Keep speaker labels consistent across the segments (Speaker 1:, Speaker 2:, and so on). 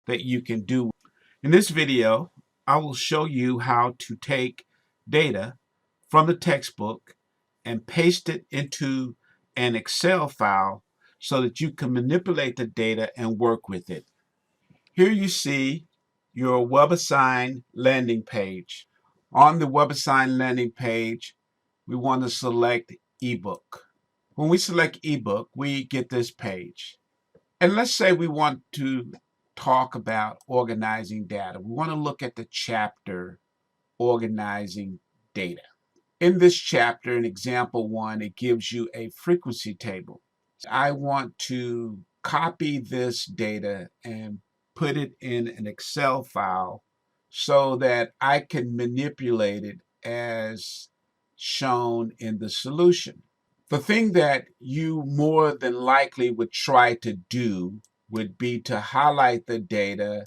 Speaker 1: that you can do. In this video, I will show you how to take data from the textbook and paste it into an Excel file so that you can manipulate the data and work with it. Here you see your WebAssign landing page. On the WebAssign landing page, we want to select ebook. When we select ebook, we get this page. And let's say we want to talk about organizing data. We want to look at the chapter organizing data. In this chapter, in example 1, it gives you a frequency table. I want to copy this data and put it in an Excel file so that I can manipulate it as shown in the solution. The thing that you more than likely would try to do would be to highlight the data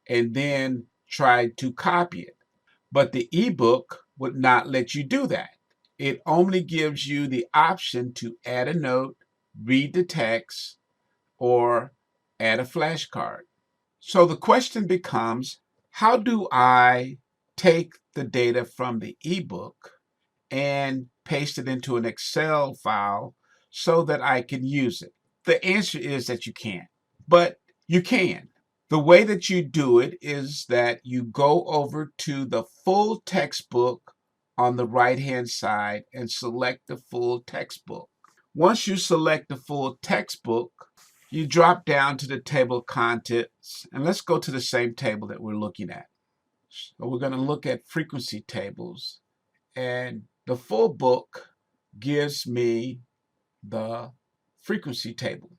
Speaker 1: and then try to copy it. But the ebook would not let you do that. It only gives you the option to add a note, read the text, or add a flashcard. So the question becomes, how do I take the data from the ebook and paste it into an Excel file so that I can use it? The answer is that you can't, but you can. The way that you do it is that you go over to the full textbook on the right-hand side and select the full textbook. Once you select the full textbook, you drop down to the table of contents, and let's go to the same table that we're looking at. So we're going to look at frequency tables, and the full book gives me the frequency table.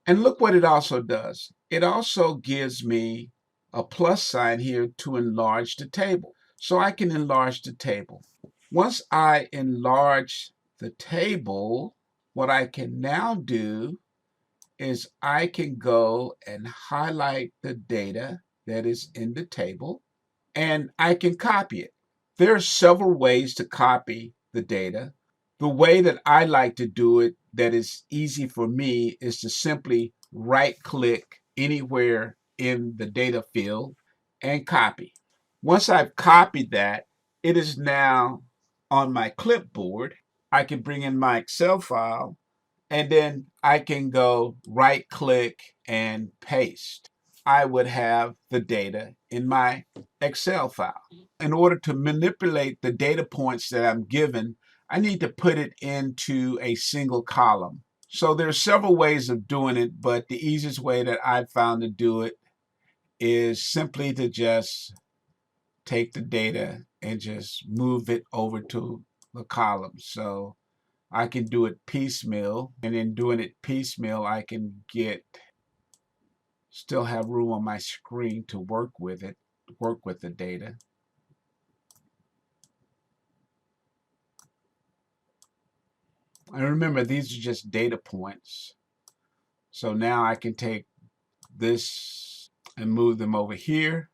Speaker 1: And look what it also does. It also gives me a plus sign here to enlarge the table. So I can enlarge the table. Once I enlarge the table, what I can now do is I can go and highlight the data that is in the table, and I can copy it. There are several ways to copy the data. The way that I like to do it that is easy for me is to simply right-click anywhere in the data field and copy. Once I've copied that, it is now on my clipboard. I can bring in my Excel file, and then I can go right-click and paste. I would have the data in my Excel file. In order to manipulate the data points that I'm given, I need to put it into a single column. So there are several ways of doing it, but the easiest way that I've found to do it is simply to just take the data and just move it over to the column. So I can do it piecemeal, and in doing it piecemeal, I can still have room on my screen to work with it, work with the data. And remember, these are just data points. So now I can take this and move them over here,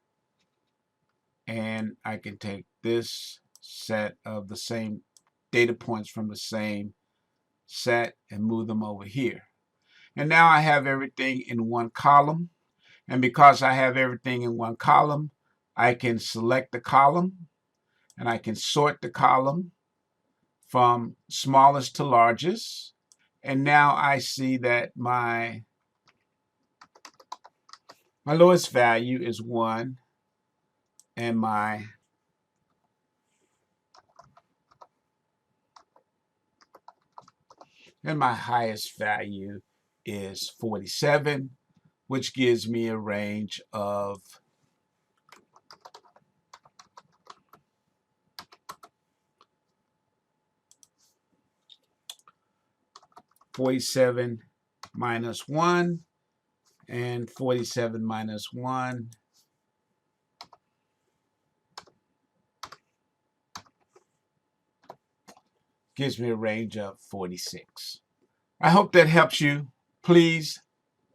Speaker 1: and I can take this set of the same data points from the same set and move them over here. And now I have everything in one column. And because I have everything in one column, I can select the column and I can sort the column from smallest to largest. And now I see that my lowest value is 1, and my highest value is 47, which gives me a range of 47 minus 1, and 47 minus 1 gives me a range of 46. I hope that helps you. Please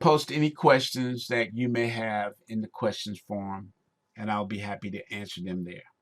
Speaker 1: post any questions that you may have in the questions forum, and I'll be happy to answer them there.